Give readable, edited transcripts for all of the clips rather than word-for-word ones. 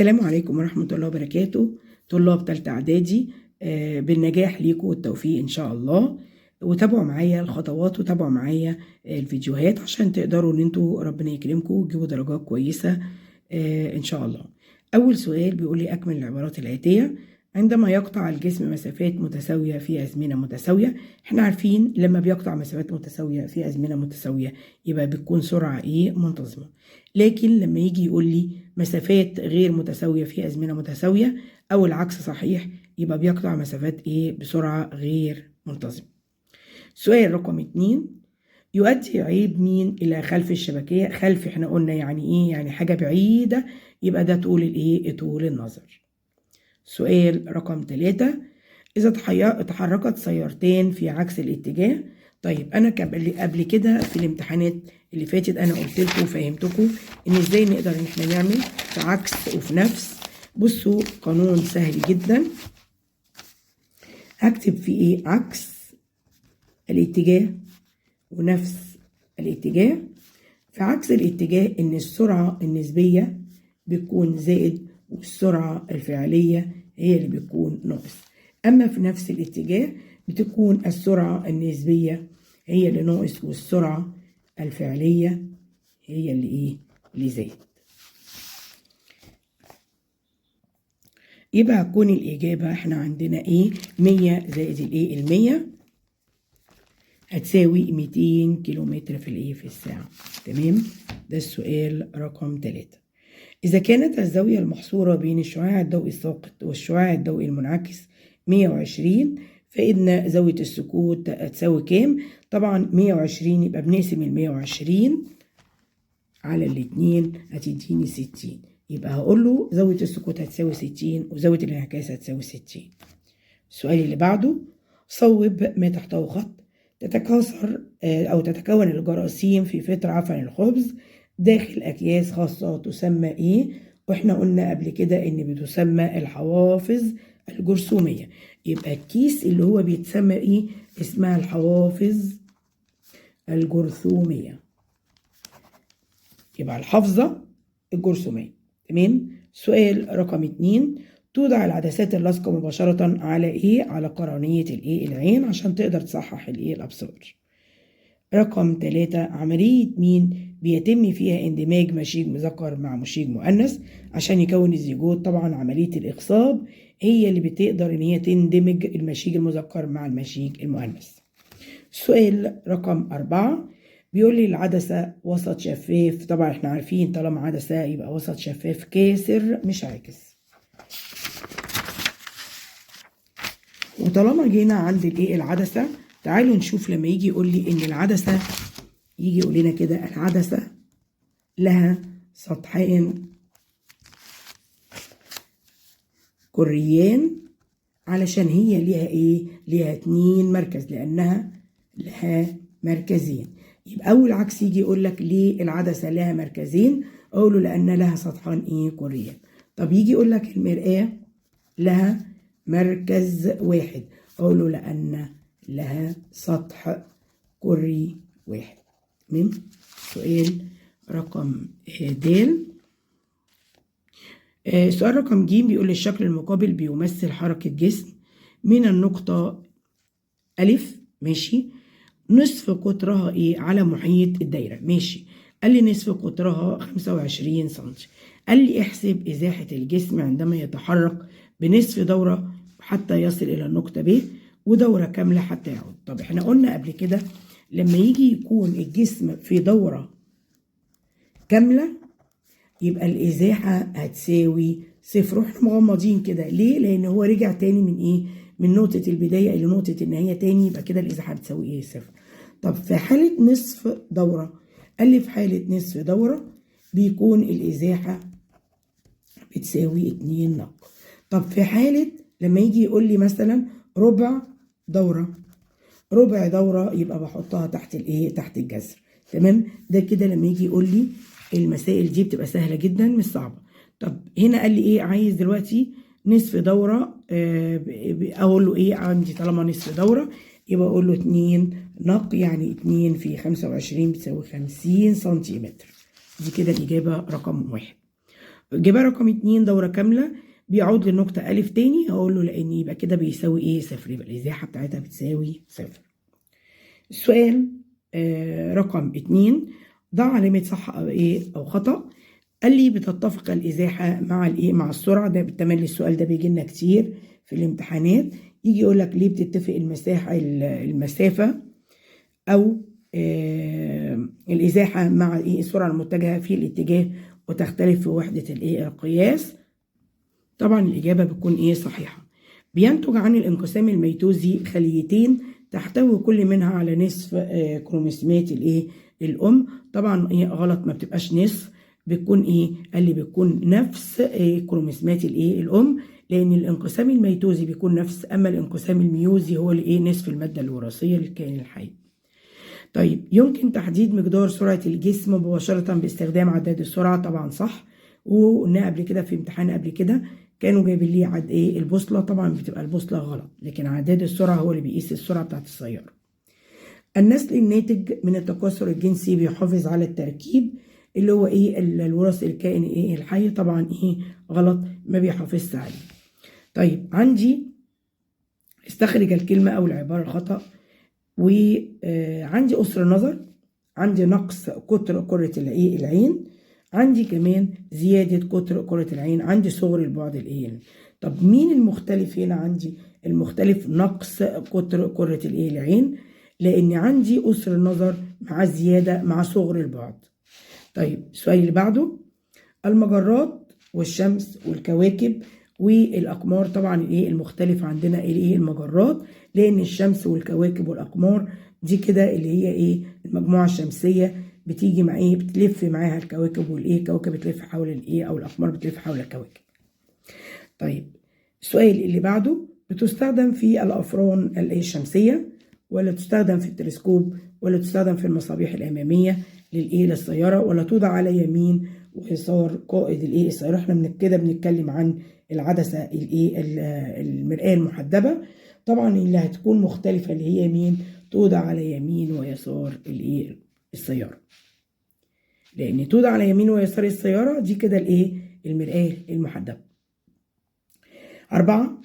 السلام عليكم ورحمة الله وبركاته. طلاب تالتة إعدادي، بالنجاح ليكم والتوفيق إن شاء الله. وتابعوا معايا الخطوات وتابعوا معايا الفيديوهات عشان تقدروا إن انتوا ربنا يكرمكم وتجيبوا درجات كويسة إن شاء الله. أول سؤال بيقول لي أكمل العبارات الآتية. عندما يقطع الجسم مسافات متساوية في أزمنة متساوية، احنا عارفين لما بيقطع مسافات متساوية في أزمنة متساوية يبقى بتكون سرعة منتظمة. لكن لما يجي يقول لي مسافات غير متساوية في أزمنة متساوية أو العكس صحيح، يبقى بيقطع مسافات بسرعة غير منتظمة. سؤال رقم 2، يؤدي عيب مين إلى خلف الشبكية؟ خلف احنا قلنا يعني يعني حاجة بعيدة، يبقى ده طول طول النظر. سؤال رقم 3، إذا تحركت سيارتين في عكس الاتجاه. طيب أنا قبل كده في الامتحانات اللي فاتت أنا قلت لكم وفهمتكم إن إزاي نقدر إن احنا نعمل في عكس وفي نفس. بصوا قانون سهل جدا، هكتب فيه عكس الاتجاه ونفس الاتجاه. في عكس الاتجاه إن السرعة النسبية بتكون زائد والسرعة الفعلية هي اللي بتكون ناقص. أما في نفس الاتجاه بتكون السرعة النسبية هي اللي ناقص والسرعة الفعلية هي اللي زائد. يبقى هتكون الإجابة احنا عندنا 100 زائد 100 هتساوي 200 كيلومتر في الساعة. تمام، ده السؤال رقم 3. إذا كانت الزاوية المحصورة بين الشعاع الضوئي الساقط والشعاع الضوئي المنعكس 120، فإن زاوية السقوط هتساوي كام؟ طبعا 120 يبقى بنقسم 120 على الاتنين هتديني 60، يبقى هقول له زاوية السقوط هتساوي 60 وزاوية الانعكاس هتساوي 60. السؤال اللي بعده، صوب ما تحته خط. تتكاثر أو تتكون الجراثيم في فطر عفن الخبز داخل أكياس خاصة تسمى وإحنا قلنا قبل كده إن بتسمى الحوافظ الجرثومية. يبقى الكيس اللي هو بيتسمى اسمها الحوافظ الجرثومية، يبقى الحافظة الجرثومية. تمام. سؤال رقم 2، توضع العدسات اللاصقة مباشرة على على قرنية العين عشان تقدر تصحح الأبصار. رقم 3، عملية مين بيتم فيها اندماج مشيج مذكر مع مشيج مؤنث عشان يكون الزيجوت؟ طبعا عملية الإخصاب هي اللي بتقدر إن هي تندمج المشيج المذكر مع المشيج المؤنث. السؤال رقم 4 بيقول لي العدسة وسط شفاف. طبعا احنا عارفين طالما عدسة يبقى وسط شفاف كاسر مش عاكس. وطالما جينا عند العدسة، تعالوا نشوف لما يجي يقول لي ان العدسة، يجي يقول لنا كده العدسة لها سطحين كريان علشان هي ليها ليها 2 مركز لانها لها مركزين. يبقى اول عكس يجي يقول لك ليه العدسة لها مركزين، اقول له لان لها سطحان كريان. طب يجي يقول لك المرآة لها مركز واحد، اقول له لان لها سطح كري واحد. تمام. سؤال رقم د. سؤال رقم ج بيقول لي الشكل المقابل بيمثل حركة جسم من النقطة ألف، ماشي، نصف قطرها على محيط الدايرة. ماشي، قال لي نصف قطرها 25 سنتي. قال لي احسب إزاحة الجسم عندما يتحرك بنصف دورة حتى يصل إلى النقطة ب ودورة كاملة حتى يعود. طب احنا قلنا قبل كده لما يجي يكون الجسم في دورة كاملة يبقى الإزاحة هتساوي 0. واحنا مغمضين كده ليه؟ لأن هو رجع تاني من نقطة البداية إلى نقطة النهاية تاني، يبقى كده الإزاحة بتساوي 0. طب في حالة نصف دورة، قال لي في حالة نصف دورة بيكون الإزاحة بتساوي 2 نق. طب في حالة لما يجي يقول لي مثلا ربع دورة، ربع دورة يبقى بحطها تحت تحت الجذر. تمام. ده كده لما يجي يقول لي المسائل دي بتبقى سهلة جدا مش صعبة. طب هنا قال لي عايز دلوقتي نصف دورة، اقول له عندي طالما نصف دورة يبقى اقول له 2 نق، يعني 2 في 25 بتساوي 50 سنتيمتر. دي كده الإجابة رقم 1. إجابة رقم 2 دورة كاملة بيعود للنقطة ألف تاني، هقول له لأن يبقى كده بيساوي إيه؟ صفر، يبقى الإزاحة بتاعتها بتساوي صفر. السؤال رقم 2 ضع علامة صح أو إيه أو خطأ. قال لي بتتفق الإزاحة مع الإيه؟ مع السرعة. ده بالتملي السؤال ده بيجي لنا كتير في الامتحانات، يجي يقول لك ليه بتتفق المسافة أو الإزاحة مع إيه؟ السرعة المتجهة في الاتجاه وتختلف في وحدة الإيه؟ القياس. طبعا الإجابة بتكون إيه؟ صحيحة. بينتج عن الانقسام الميتوزي خليتين تحتوي كل منها على نصف كروموسومات الإيه؟ الأم. طبعا إيه؟ غلط، ما بتبقاش نصف، بتكون إيه؟ قال لي بتكون نفس كروموسومات الإيه؟ الأم، لأن الانقسام الميتوزي بيكون نفس، أما الانقسام الميوزي هو الإيه؟ نصف المادة الوراثية للكائن الحي. طيب يمكن تحديد مقدار سرعة الجسم مباشرة باستخدام عداد السرعة. طبعا صح، وقلنا قبل كده في امتحان قبل كده كانوا جايبين لي ايه؟ البوصلة. طبعا بتبقى البوصلة غلط، لكن عداد السرعة هو اللي بيقيس السرعة بتاعت السيارة. النسل الناتج من التكاثر الجنسي بيحافظ على التركيب اللي هو ايه؟ الوراثة الكائن ايه؟ الحي. طبعا ايه؟ غلط، ما بيحافظش عليه. طيب عندي استخرج الكلمة او العبارة الخطأ. وعندي قصر نظر، عندي نقص قطر كرة العين، عندي كمان زيادة قطر كرة العين، عندي صغر البعد الإيه. طب مين المختلف هنا؟ عندي المختلف نقص قطر كرة العين، لأن عندي قصر النظر مع زيادة مع صغر البعد. طيب السؤال اللي بعده، المجرات والشمس والكواكب والأقمار. طبعا الإيه المختلف عندنا الإيه؟ المجرات، لأن الشمس والكواكب والأقمار دي كده اللي هي إيه؟ المجموعة الشمسية بتيجي مع إيه؟ بتلف معاها الكواكب والإيه؟ الكواكب بتلف حول الإيه؟ أو الأقمار بتلف حول الكواكب. طيب السؤال اللي بعده، بتستخدم في الأفران الشمسية، ولا تستخدم في التلسكوب، ولا تستخدم في المصابيح الأمامية للإيه؟ للسيارة، ولا توضع على يمين ويسار قائد الإيه؟ السيارة. احنا من كده بنتكلم عن العدسة الإيه؟ المرآة المحدبة. طبعا اللي هتكون مختلفة اللي هي مين؟ توضع على يمين ويسار الإيه؟ السيارة، لأن توضع على يمين ويسار السيارة دي كده الإيه؟ المرآة المحدبة. 4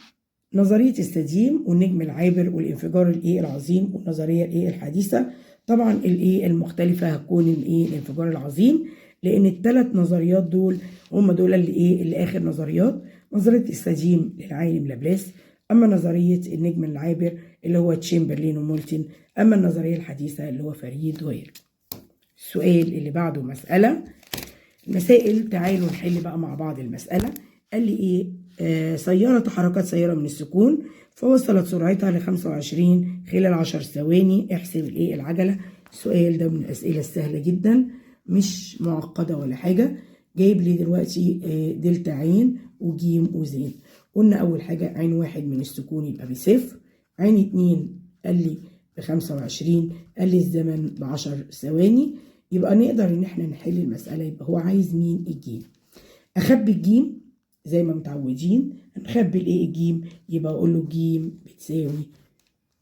نظرية السديم والنجم العابر والانفجار الإيه؟ العظيم، والنظرية الإيه؟ الحديثة. طبعا الإيه؟ المختلفة هتكون الإيه؟ الانفجار العظيم، لأن الثلاث نظريات دول هم دول اللي إيه؟ اللي آخر نظريات. نظرية السديم للعالم لابلاس، أما نظرية النجم العابر اللي هو تشامبرلين ومولتن، أما النظرية الحديثة اللي هو فريد وير. السؤال اللي بعده مسألة المسائل. تعالوا نحل بقى مع بعض المسألة. قال لي إيه؟ سيارة تحركت سيارة من السكون فوصلت سرعتها ل 25 خلال 10 ثواني. احسب الإيه؟ العجلة. السؤال ده من الأسئلة السهلة جدا، مش معقدة ولا حاجة. جايب لي دلوقتي دلتا عين وجيم وزين. قلنا أول حاجة عين واحد من السكون يبقى بصفر، عين 2 قال لي ب25، قال لي الزمن ب10 ثواني. يبقى نقدر إن احنا نحل المسألة. يبقى هو عايز مين؟ الجيم. أخبي الجيم زي ما متعودين، هنخبي الإيه؟ الجيم. يبقى أقول له جيم بتساوي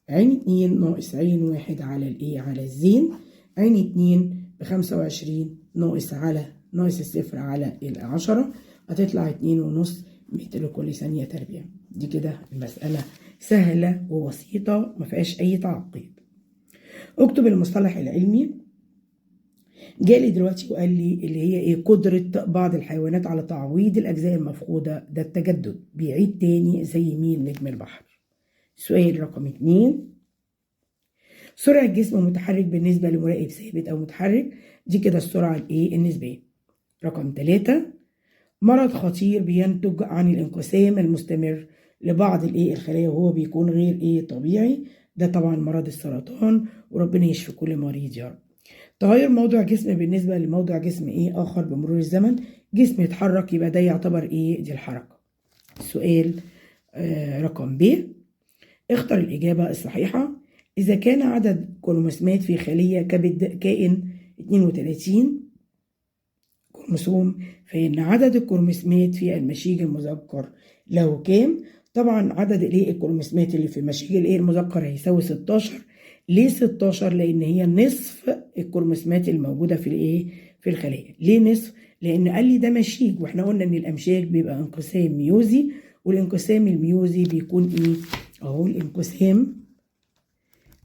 عين 2 ناقص عين 1 على الإيه؟ على الزين. عين 2 ب25 ناقص الصفر على 10 هتطلع 2.5 متر لكل ثانية تربيع. دي كده المسألة سهلة وبسيطة ما فيهاش أي تعقيد. اكتب المصطلح العلمي. جالي دلوقتي وقال لي اللي هي ايه؟ قدرة بعض الحيوانات على تعويض الأجزاء المفقودة. ده التجدد، بيعيد تاني زي مين؟ نجم البحر. سؤال رقم 2، سرعة جسم متحرك بالنسبة لمراقب ثابت أو متحرك. دي كده السرعة الايه؟ النسبية. رقم 3، مرض خطير بينتج عن الانقسام المستمر لبعض الايه؟ الخلايا وهو بيكون غير ايه؟ طبيعي. ده طبعا مرض السرطان، وربنا يشفي كل مريض يا رب. تغير موضع جسم بالنسبة لموضع جسم ايه؟ آخر بمرور الزمن. جسم يتحرك يبقى ده يعتبر ايه؟ دي الحركة. السؤال رقم ب، اختر الإجابة الصحيحة. إذا كان عدد كروموسومات في خلية كبد كائن 32 كروموسوم، فإن عدد الكروموسومات في المشيج المذكر له كام؟ طبعا عدد الايه؟ الكروموسومات اللي في المشيج الايه؟ المذكر هيساوي 16. ليه 16؟ لأن هي نصف الكروموسومات الموجودة في الايه؟ في الخلية. ليه نصف؟ لان قال لي ده مشيج، واحنا قلنا ان الامشاج بيبقى انقسام ميوزي، والانقسام الميوزي بيكون ايه اهو، الانقسام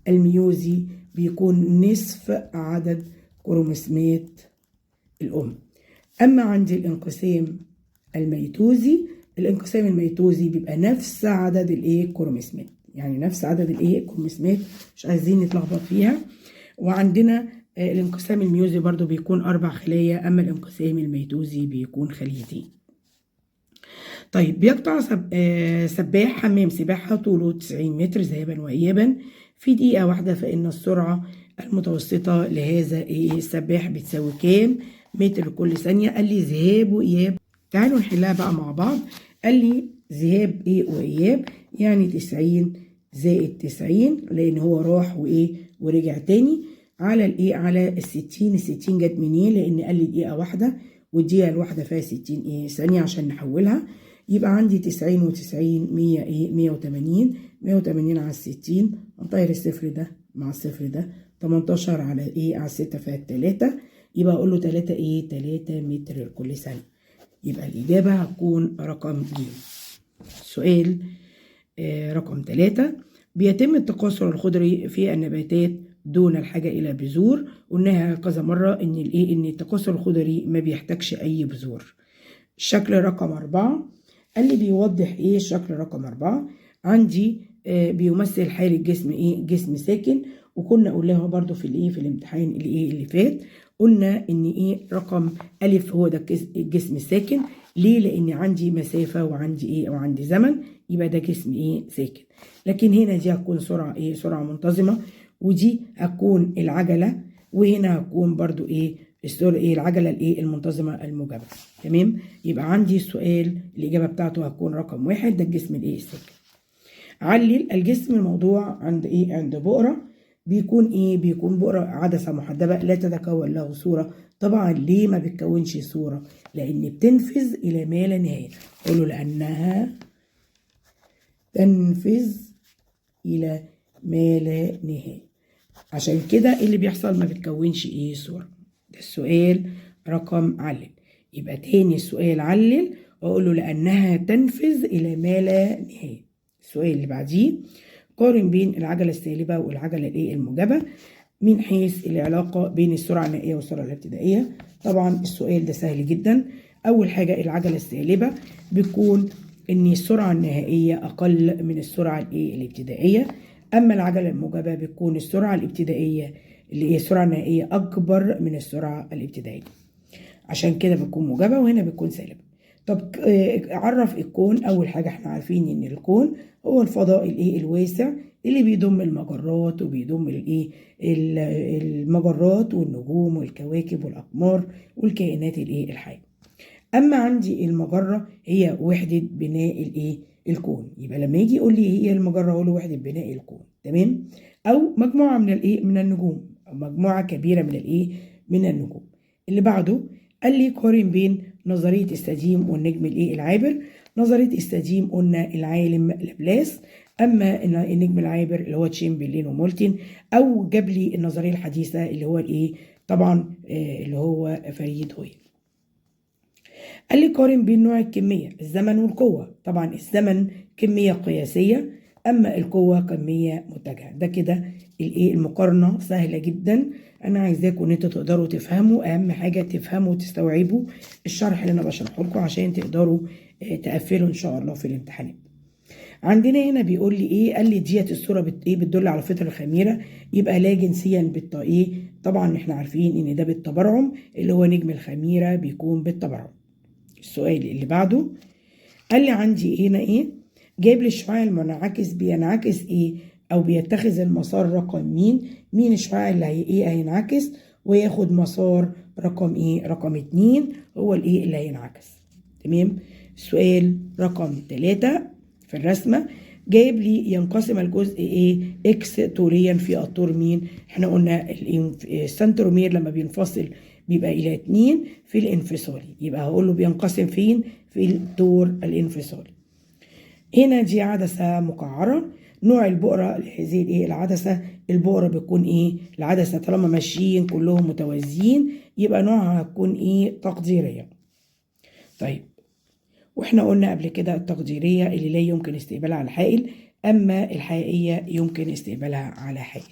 الميوزي بيكون نصف عدد كروموسومات الام. اما عند الانقسام الميتوزي، الانقسام الميتوزي بيبقى نفس عدد الايه كروموسومات، يعني نفس عدد الايه كروموسومات، مش عايزين نتلخبط فيها. وعندنا الانقسام الميوزي برضو بيكون 4 خلايا، اما الانقسام الميتوزي بيكون خليتين. طيب بيقطع سباح حمام سباحة طوله 90 متر ذهابا وإيابا في دقيقة واحدة، فإن السرعة المتوسطة لهذا السباح بتساوي كام متر كل ثانية؟ قال لي ذهاب وإياب. تعالوا نحلها بقى مع بعض. قال لي ذهاب وإياب يعني 90 زائد 90، لأن هو راح ورجع تاني، على على ال60. ال60 جت منين؟ لأن قال لي دقيقة واحدة، والدقيقة الواحدة فيها 60 ثانية عشان نحولها. يبقى عندي 90 و90 100 180. 180 على 60، هنطير الصفر ده مع الصفر ده، 18 على على 6 فيها 3، يبقى اقول له 3 متر كل ثانية. يبقى الإجابة هتكون رقم ج. سؤال رقم 3. بيتم التكاثر الخضري في النباتات دون الحاجة إلى بذور. قلناها كذا مرة إن التكاثر الخضري ما بيحتاجش أي بذور. الشكل رقم 4 قال لي بيوضح الشكل رقم 4 عندي بيمثل حالة جسم جسم ساكن. وكنا قلناها برضو في الامتحان اللي فات، قلنا ان رقم ألف هو ده الجسم الساكن. ليه؟ لان عندي مسافة وعندي وعندي زمن، يبقى ده جسم ساكن. لكن هنا دي هتكون سرعة سرعة منتظمة، ودي هتكون العجلة، وهنا هتكون برضو العجلة المنتظمة الموجبة. تمام؟ يبقى عندي السؤال الإجابة بتاعته هتكون رقم 1، ده الجسم الساكن. علل الجسم الموضوع عند عند بؤرة بيكون بيكون بؤرة عدسة محدبة لا تتكون له صورة. طبعا ليه ما بتكونش صورة؟ لأن بتنفذ إلى ما لا نهاية. قولوا لأنها تنفذ إلى ما لا نهاية، عشان كده اللي بيحصل ما بتكونش صورة. ده السؤال رقم علل. يبقى تاني السؤال علل، واقول له لانها تنفذ الى ما لا نهايه. السؤال اللي بعديه قارن بين العجله السالبه والعجله الموجبه من حيث العلاقه بين السرعه النهائيه والسرعه الابتدائيه. طبعا السؤال ده سهل جدا. اول حاجه العجله السالبه بتكون ان السرعه النهائيه اقل من السرعه الابتدائيه، اما العجله الموجبه بتكون السرعه الابتدائيه اللي هي السرعه النهائيه اكبر من السرعه الابتدائيه، عشان كده بتكون موجبه وهنا بتكون سالبه. طب عرف الكون. اول حاجه احنا عارفين ان الكون هو الفضاء الواسع اللي بيضم المجرات وبيضم المجرات والنجوم والكواكب والاقمار والكائنات الحيه. اما عندي المجره هي وحده بناء الكون. يبقى لما يجي يقول لي هي المجره اقول له وحده بناء الكون. تمام؟ او مجموعه من من النجوم، او مجموعه كبيره من من النجوم. اللي بعده قال لي قارن بين نظريه استاديم والنجم العابر. نظريه استاديم قلنا العالم لابلاس، اما النجم العابر اللي هو تشامبرلين ومولتن، او جاب لي النظريه الحديثه اللي هو طبعا اللي هو فريد هويل. قال لي قارن بين نوع الكميه الزمن والقوه. طبعا الزمن كميه قياسيه، اما القوه كميه متجهه. ده كده المقارنه سهله جدا. انا عايزاكم ان انتوا تقدروا تفهموا، اهم حاجه تفهموا وتستوعبوا الشرح اللي انا بشرحه لكم عشان تقدروا تقفلوا ان شاء الله في الامتحانات. عندنا هنا بيقول لي قال لي ديت الصوره بتدل على فطر الخميره، يبقى لا جنسيا طبعا احنا عارفين ان ده بالتبرعم، اللي هو نجم الخميره بيكون بالتبرعم. السؤال اللي بعده قال لي عندي هنا جايب لي الشعاع المنعكس بينعكس او بيتخذ المسار رقم مين الشعاع اللي هينعكس وياخد مسار رقم رقم 2 هو اللي هينعكس. تمام؟ السؤال رقم 3 في الرسمه جايب لي ينقسم الجزء اكس طوليا في الطور مين. احنا قلنا السنترومير لما بينفصل بيبقى الى 2 في الانفصالي، يبقى هقول له بينقسم فين؟ في الطور الانفصالي. هنا دي عدسه مقعره. نوع البؤره لهذه العدسه البقرة بتكون ايه؟ العدسة طالما ماشيين كلهم متوازيين يبقى نوعها هتكون ايه؟ تقديرية. طيب، واحنا قلنا قبل كده التقديرية اللي لا يمكن استقبالها على حائل، اما الحقيقية يمكن استقبالها على حائل.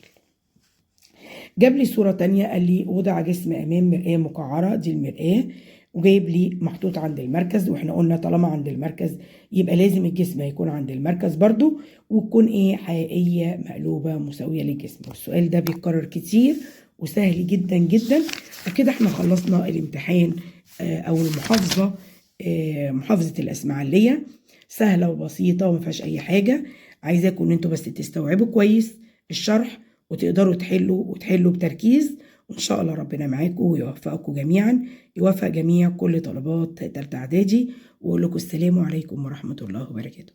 جاب لي صورة تانية، قال لي وضع جسم أمام مرآة مقعرة، دي المرآة، وجايب لي محطوط عند المركز، واحنا قلنا طالما عند المركز يبقى لازم الجسم هيكون عند المركز برضو، وتكون ايه؟ حقيقية مقلوبة مساوية للجسم. والسؤال ده بيتكرر كتير وسهل جدا جدا. وكده احنا خلصنا الامتحان او المحافظة، محافظة الإسماعيلية، سهلة وبسيطة وما فيهاش أي حاجة. عايزاكم إن انتوا بس تستوعبوا كويس الشرح وتقدروا تحلوا بتركيز، وإن شاء الله ربنا معاكم ويوفقكم جميعا، يوفق جميع كل طلبات تالتة إعدادي. وأقول لكم السلام عليكم ورحمة الله وبركاته.